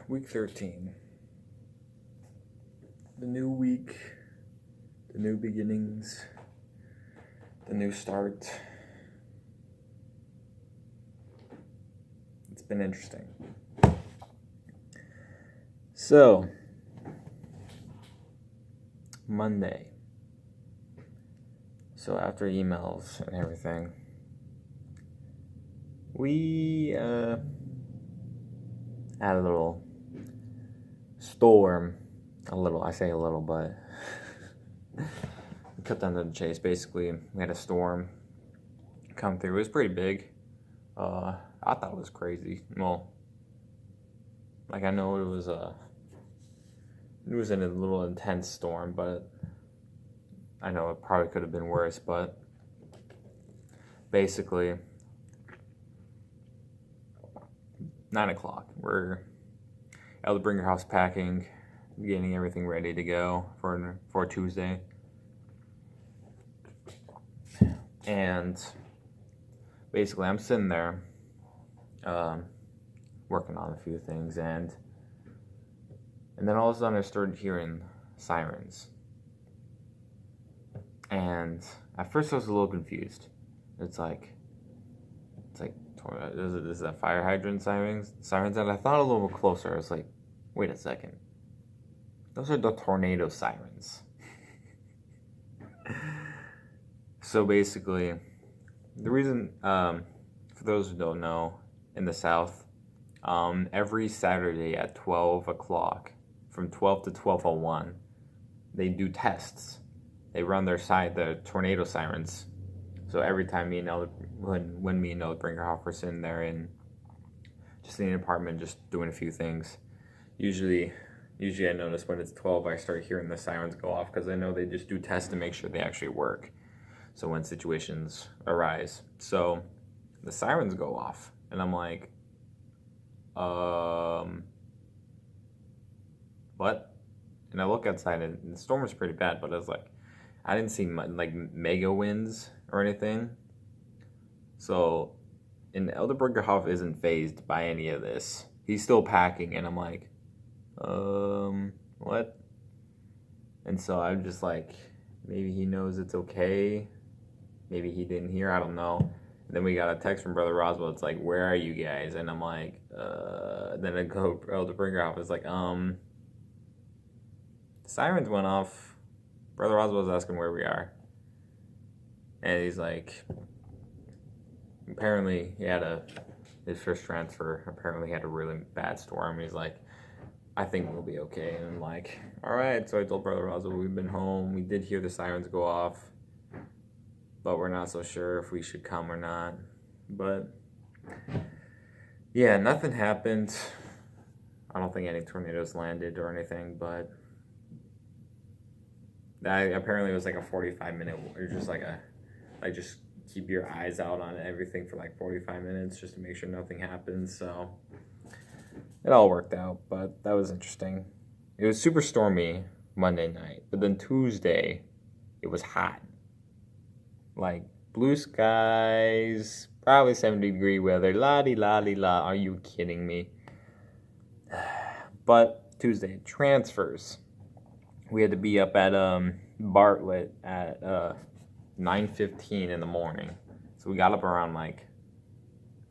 Week 13. The new week, the new beginnings, the new start. It's been interesting. So, Monday. So after emails and everything, we had a little storm. I say a little, but cut down to the chase. Basically, we had a storm come through. It was pretty big. I thought it was crazy. Well, like I know it was a little intense storm, but I know it probably could have been worse. But basically, 9:00. We're able to bring your house packing, getting everything ready to go for Tuesday. And basically, I'm sitting there working on a few things, and then all of a sudden I started hearing sirens. And at first I was a little confused. It's like is that fire hydrant sirens? And I thought a little closer. I was like, wait a second. Those are the tornado sirens. So basically, the reason, for those who don't know, in the South, every Saturday at 12 o'clock, from 12 to 12:01, they do tests. They run the tornado sirens. So every time when me and Ella Brinkerhoff were sitting there and just in an apartment, just doing a few things, usually I notice when it's 12, I start hearing the sirens go off because I know they just do tests to make sure they actually work. So when situations arise, so the sirens go off, and I'm like, what? And I look outside, and the storm was pretty bad, but I was like, I didn't see mega winds or anything. So, and Elder Brinkerhoff isn't fazed by any of this. He's still packing, and I'm like, what? And so I'm just like, maybe he knows it's okay. Maybe he didn't hear. I don't know. And then we got a text from Brother Roswell. It's like, where are you guys? And I'm like, then I go, Elder Brinkerhoff is like, the sirens went off. Brother Roswell's asking where we are. And he's like, apparently his first transfer apparently had a really bad storm. He's like, I think we'll be okay. And I'm like, all right. So I told Brother Roswell we've been home. We did hear the sirens go off, but we're not so sure if we should come or not. But yeah, nothing happened. I don't think any tornadoes landed or anything, but apparently it was like a 45-minute, or just just keep your eyes out on everything for like 45 minutes just to make sure nothing happens. So it all worked out, but that was interesting. It was super stormy Monday night, but then Tuesday it was hot. Like blue skies, probably 70-degree weather, la-di-la-di-la. Are you kidding me? But Tuesday, transfers. We had to be up at Bartlett at 9:15 in the morning. So we got up around like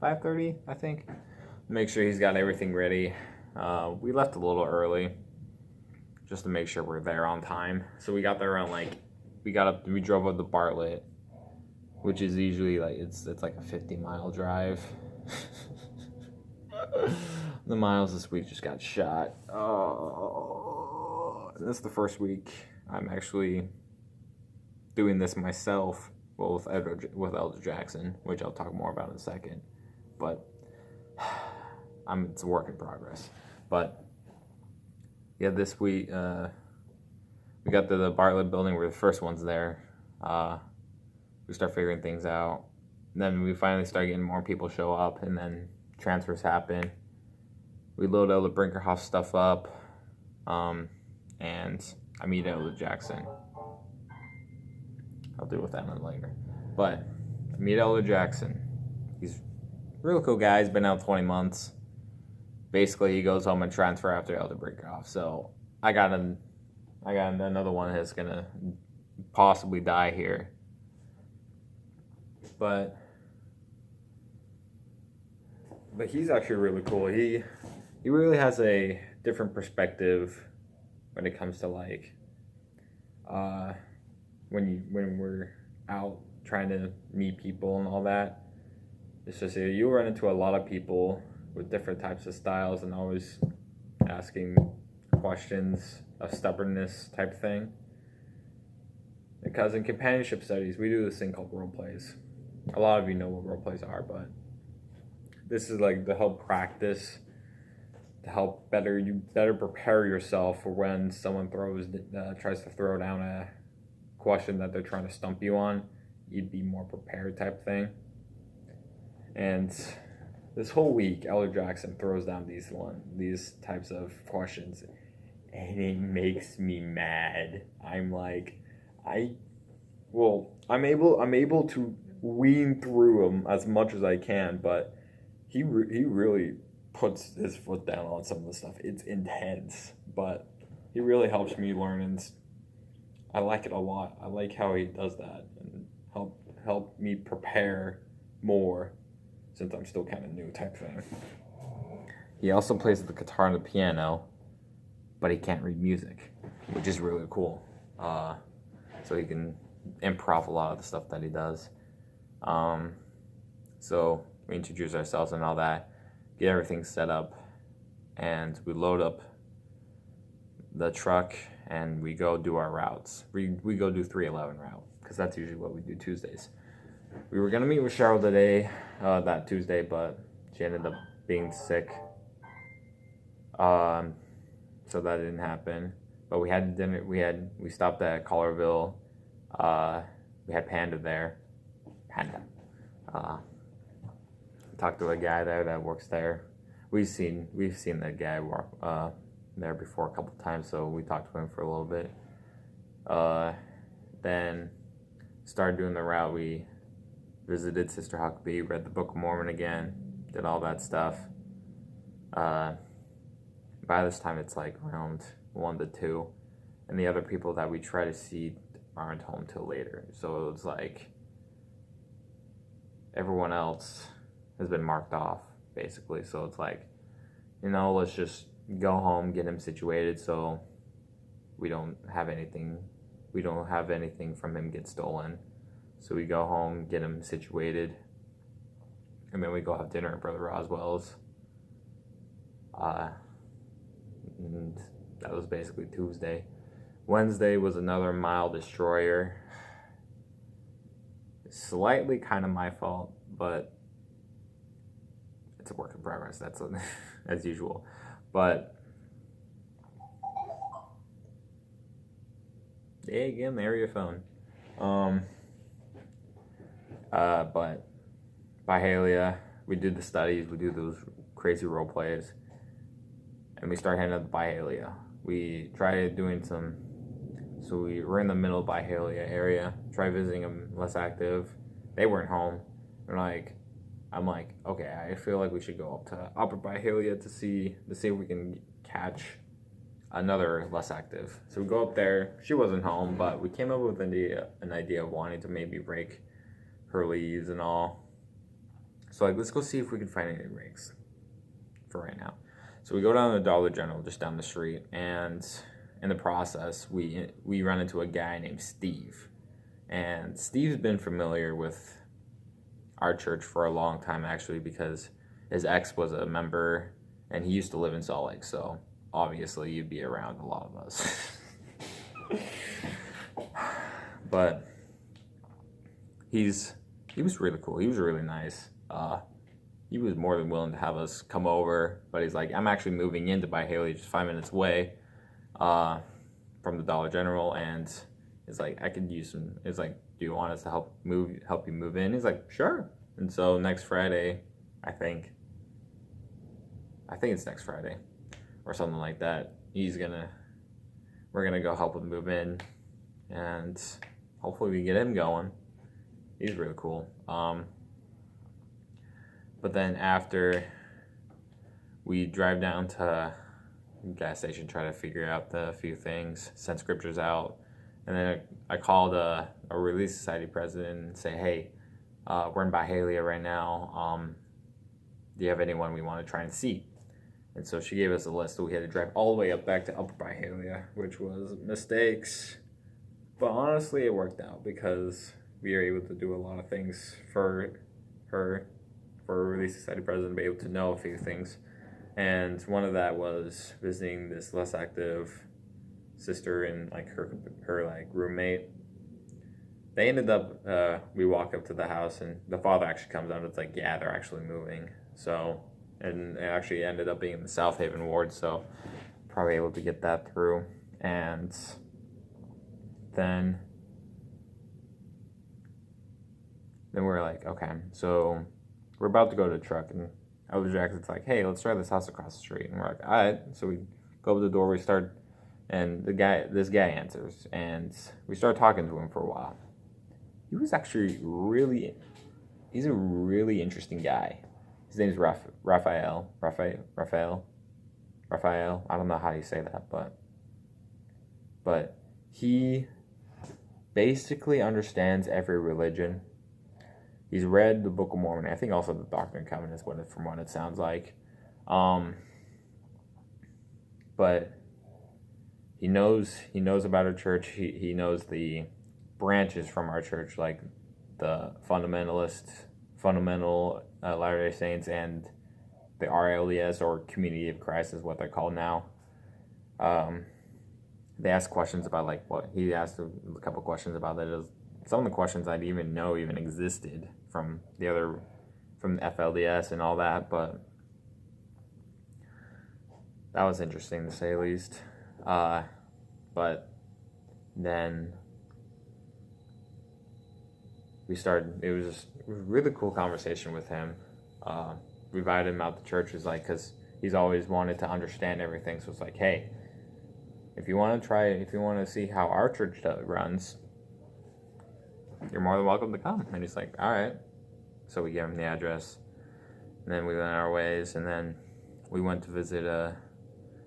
5:30, I think. Make sure he's got everything ready. We left a little early just to make sure we're there on time. So we got there around we drove up to Bartlett, which is usually it's like a 50-mile drive. The miles this week just got shot. Oh, this is the first week I'm actually doing this myself. Well, with Elder Jackson, which I'll talk more about in a second. But it's a work in progress. But yeah, this week we got to the Bartlett building. We're the first ones there. We start figuring things out. And then we finally start getting more people show up, and then transfers happen. We load Elder Brinkerhoff stuff up, and I meet Elder Jackson. I'll deal with that one later. But I meet Elder Jackson. He's a real cool guy. He's been out 20 months. basically he goes home and transfer after elder break off. So I got another one that's gonna possibly die here. But he's actually really cool. He really has a different perspective when it comes to like when we're out trying to meet people and all that. It's just you run into a lot of people with different types of styles and always asking questions, a stubbornness type thing. Because in companionship studies, we do this thing called role plays. A lot of you know what role plays are, but this is like to help practice, to help better prepare yourself for when someone tries to throw down a question that they're trying to stump you on. You'd be more prepared type thing. And this whole week, Elder Jackson throws down these types of questions, and it makes me mad. I'm like, I'm able to wean through them as much as I can, but he really puts his foot down on some of the stuff. It's intense, but he really helps me learn, and I like it a lot. I like how he does that and help me prepare more, since I'm still kind of new type thing. He also plays the guitar and the piano, but he can't read music, which is really cool. So he can improv a lot of the stuff that he does. So we introduce ourselves and all that, get everything set up, and we load up the truck and we go do our routes. We go do 311 route, because that's usually what we do Tuesdays. We were going to meet with Cheryl today, that Tuesday, but she ended up being sick. So that didn't happen. But we had dinner. We stopped at Collierville. We had Panda there. Panda. Talked to a guy there that works there. We've seen that guy work there before a couple times, so we talked to him for a little bit. Then started doing the route. We visited Sister Huckabee, read the Book of Mormon again, did all that stuff. By this time, it's like around 1 to 2, and the other people that we try to see aren't home till later. So it's like everyone else has been marked off, basically. So it's like, let's just go home, get him situated, so we don't have anything from him get stolen. So we go home, get him situated, and then we go have dinner at Brother Roswell's. And that was basically Tuesday. Wednesday was another mile destroyer. Slightly kind of my fault, but it's a work in progress. That's as usual. But yeah, again, the area phone. But Byhalia, we did the studies, we do those crazy role plays, and we start heading up to Byhalia. We tried doing so we were in the middle of Byhalia area, try visiting them less active. They weren't home. I'm like, okay, I feel like we should go up to Upper Byhalia to see if we can catch another less active. So we go up there. She wasn't home, but we came up with an idea of wanting to maybe rake her leaves and all. So let's go see if we can find any rakes for right now. So we go down to the Dollar General just down the street, and in the process, we run into a guy named Steve. And Steve's been familiar with our church for a long time, actually, because his ex was a member, and he used to live in Salt Lake, so obviously you'd be around a lot of us. But he was really cool. He was really nice. He was more than willing to have us come over, but he's like, I'm actually moving into Byhalia, just 5 minutes away from the Dollar General, and it's like, I could use some. It's like, do you want us to help you move in? He's like, sure. And so next Friday, I think it's next Friday or something like that, we're gonna go help him move in, and hopefully we can get him going. He's really cool. But then after we drive down to gas station, try to figure out the few things, send scriptures out, and then I called a Relief Society president and say, hey, we're in Byhalia right now. Do you have anyone we want to try and see? And so she gave us a list, so we had to drive all the way up back to Upper Byhalia, which was mistakes. But honestly, it worked out because we were able to do a lot of things for her, for a Relief Society president, to be able to know a few things. And one of that was visiting this less active sister and like her like roommate. They ended up, we walk up to the house and the father actually comes out and it's like, yeah, they're actually moving. So, and it actually ended up being in the South Haven ward, so probably able to get that through. And then we're like, okay, so we're about to go to the truck, and Elder Jackson's like, hey, let's try this house across the street. And we're like, all right. So we go up to the door, we start, and this guy answers, and we start talking to him for a while. He was actually he's a really interesting guy. His name's Raphael. I don't know how you say that, but he basically understands every religion. He's read the Book of Mormon. I think also the Doctrine and Covenants, from what it sounds like. But he knows about our church. He knows the branches from our church, like the fundamental Latter-day Saints, and the RLDS, or Community of Christ is what they're called now. They asked questions about like what he asked a couple questions about that. Some of the questions I didn't even know even existed from the FLDS and all that, but that was interesting to say the least. But then we started. It was just a really cool conversation with him. We invited him out to church, because he's always wanted to understand everything. So it's like, hey, if you want to see how our church runs, you're more than welcome to come. And he's like, all right. So we gave him the address, and then we went our ways, and then we went to visit a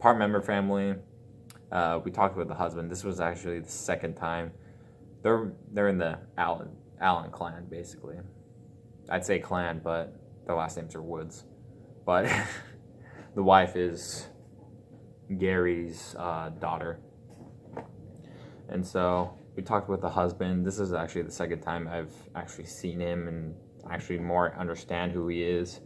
part member family. We talked with the husband. This was actually the second time. They're in the Allen clan, basically. I'd say clan, but their last names are Woods. But the wife is Gary's daughter. And so we talked with the husband. This is actually the second time I've actually seen him and actually more understand who he is.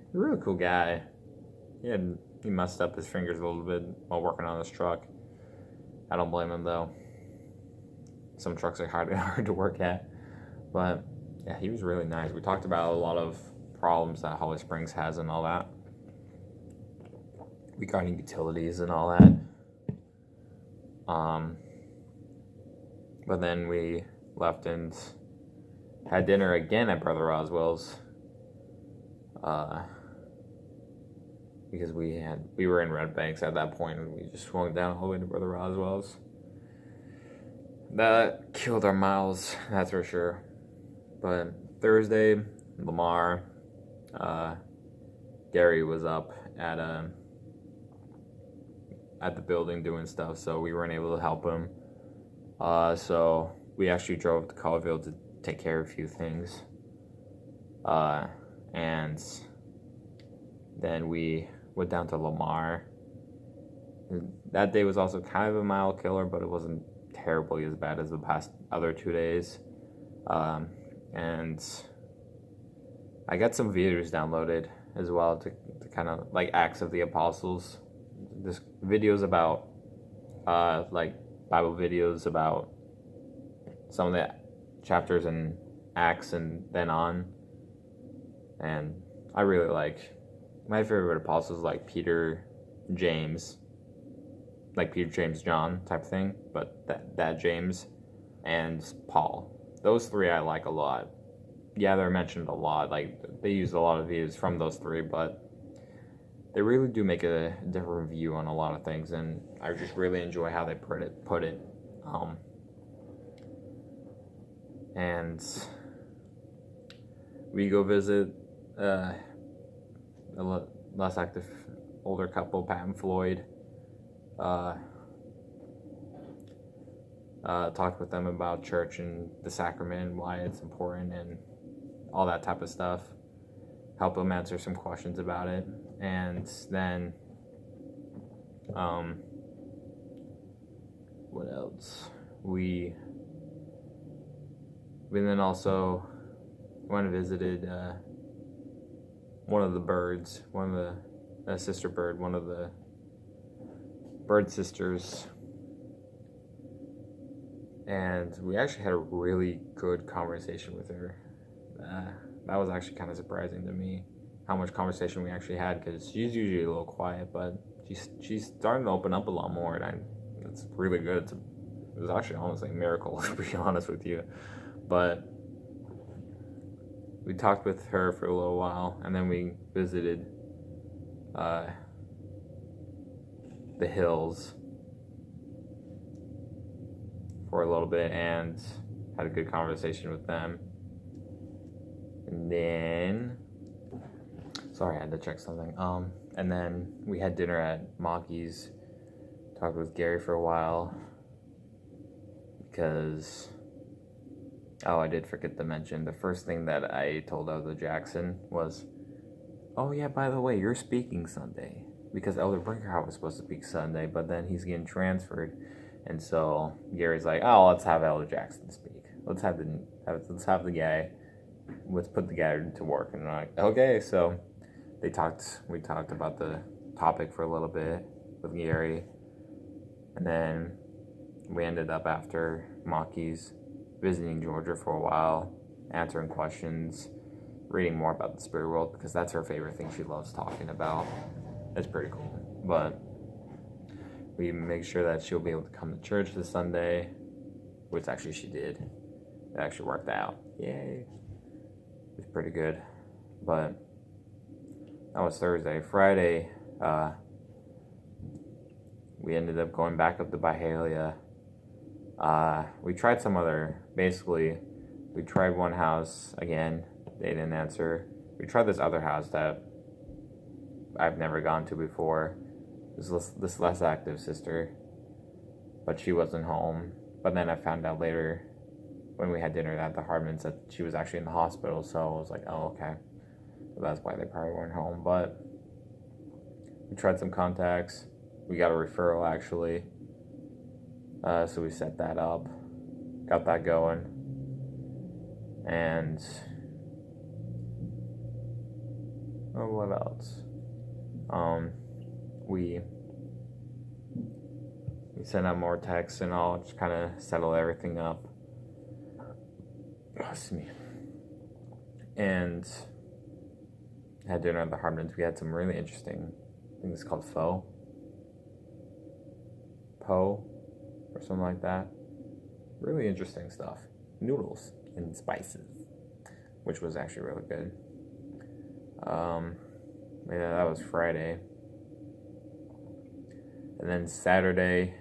He's a really cool guy. He messed up his fingers a little bit while working on his truck. I don't blame him, though. Some trucks are hard to work at. But yeah, he was really nice. We talked about a lot of problems that Holly Springs has and all that, regarding utilities and all that. But then we left and had dinner again at Brother Roswell's, because we were in Red Banks at that point, and we just swung down all the way to Brother Roswell's. That killed our miles, that's for sure. But Thursday, Lamar, Gary was up at the building doing stuff, so we weren't able to help him. So we actually drove to Colville to take care of a few things. And then we went down to Lamar. That day was also kind of a mile killer, but it wasn't terribly as bad as the past other 2 days. And I got some videos downloaded as well to kind of like Acts of the Apostles. This videos about like Bible videos about some of the chapters in Acts and then on. And I really like my favorite apostles, like Peter, James, like Peter, James, John type thing, but that James and Paul. Those three I like a lot. Yeah, they're mentioned a lot. Like, they use a lot of views from those three, but they really do make a different view on a lot of things, and I just really enjoy how they put it. And we go visit a less active older couple, Pat and Floyd. Talked with them about church and the sacrament and why it's important and all that type of stuff. Help them answer some questions about it. And then, what else? We then also went and visited one of the birds, one of the sister bird, one of the bird sisters. And we actually had a really good conversation with her. That was actually kind of surprising to me, how much conversation we actually had, because she's usually a little quiet, but she's starting to open up a lot more, and it's really good. It was actually almost like a miracle, to be honest with you. But we talked with her for a little while, and then we visited the hills for a little bit and had a good conversation with them. And then, sorry, I had to check something. And then we had dinner at Maki's. Talked with Gary for a while because, I did forget to mention, the first thing that I told Elder Jackson was, oh yeah, by the way, you're speaking Sunday, because Elder Brinkerhoff was supposed to speak Sunday, but then he's getting transferred. And so Gary's like, oh, let's have Elder Jackson speak. Let's have the guy. Let's put the guy to work. And I'm like, okay. So we talked about the topic for a little bit with Gary. And then we ended up, after Maki's, visiting Georgia for a while, answering questions, reading more about the spirit world, because that's her favorite thing she loves talking about. It's pretty cool. But we make sure that she'll be able to come to church this Sunday, which actually she did. It actually worked out. Yay. It was pretty good. But that was Thursday. Friday, we ended up going back up to Byhalia. We tried some other, basically, we tried one house again. They didn't answer. We tried this other house that I've never gone to before. This less active sister, but she wasn't home. But then I found out later, when we had dinner at the Hardmans, that she was actually in the hospital. So I was like, oh, okay. So that's why they probably weren't home. But we tried some contacts. We got a referral, actually. So we set that up, got that going, and what else? We sent out more texts and all, just kind of settle everything up. Excuse me. And had dinner at the Hardmans. We had some really interesting, I think it's called pho, or something like that. Really interesting stuff. Noodles and spices, which was actually really good. Yeah, that was Friday. And then Saturday,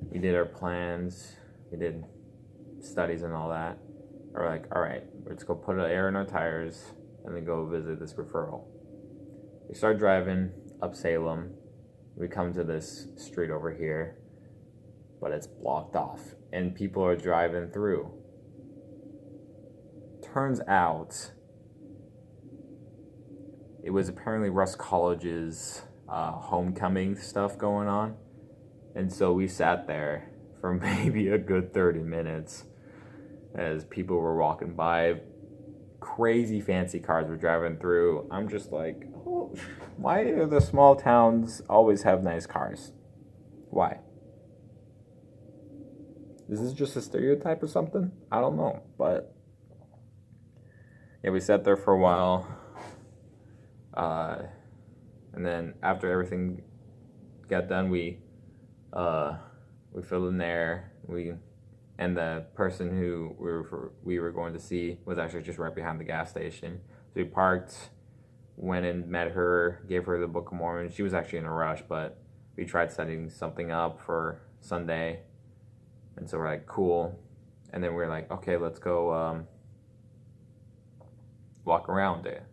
we did our plans. We did studies and all that. We're like, all right, let's go put air in our tires and then go visit this referral. We start driving up Salem. We come to this street over here, but it's blocked off and people are driving through. Turns out it was apparently Russ College's homecoming stuff going on. And so we sat there for maybe a good 30 minutes as people were walking by. Crazy fancy cars were driving through. I'm just like, oh, why do the small towns always have nice cars? Why? Is this just a stereotype or something? I don't know. But yeah, we sat there for a while. And then after everything got done, we filled in there. And the person who we were going to see was actually just right behind the gas station. So we parked, went and met her, gave her the Book of Mormon. She was actually in a rush, but we tried setting something up for Sunday. And so we're like, cool. And then we're like, okay, let's go walk around it.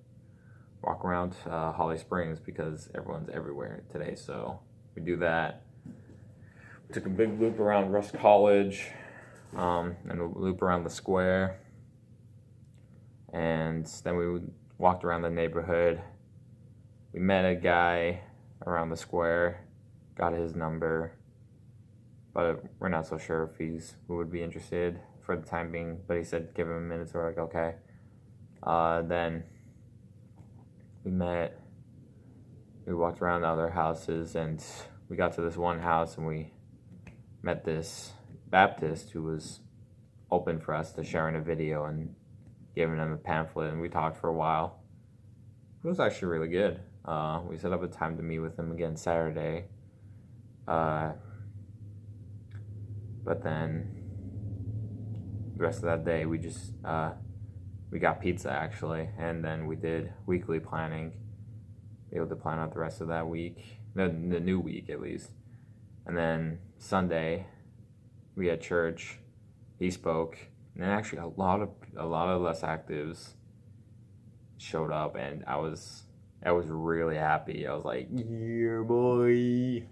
walk around Holly Springs because everyone's everywhere today. So we do that. We took a big loop around Rush College, and a loop around the square. And then we walked around the neighborhood. We met a guy around the square, got his number, but we're not so sure if we would be interested for the time being. But he said give him a minute, so we're like, okay. Then we walked around the other houses, and we got to this one house, and we met this Baptist who was open for us to share in a video and giving him a pamphlet, and we talked for a while. It was actually really good. We set up a time to meet with him again Saturday. But then the rest of that day we just we got pizza actually, and then we did weekly planning, be able to plan out the rest of that week, the new week at least. And then Sunday we had church. He spoke, and then actually a lot of less actives showed up, and I was really happy. I was like, yeah, boy.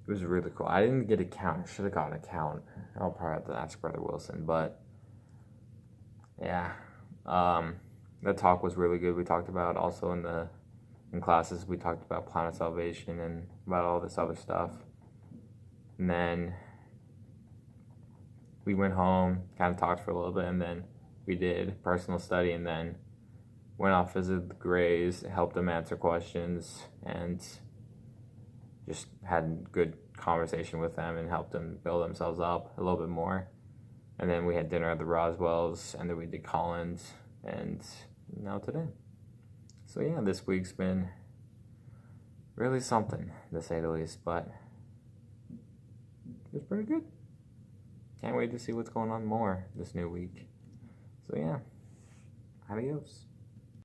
It was really cool. I didn't get a count. I should have gotten a count. I'll probably have to ask Brother Wilson, but yeah, the talk was really good. We talked about also in classes. We talked about Planet Salvation and about all this other stuff, and then we went home, kind of talked for a little bit, and then we did personal study, and then went off, visited the Grays, helped them answer questions, and just had good conversation with them and helped them build themselves up a little bit more. And then we had dinner at the Roswells, and then we did Collins, and now today. So yeah, this week's been really something, to say the least, but it's pretty good. Can't wait to see what's going on more this new week. So yeah, adios.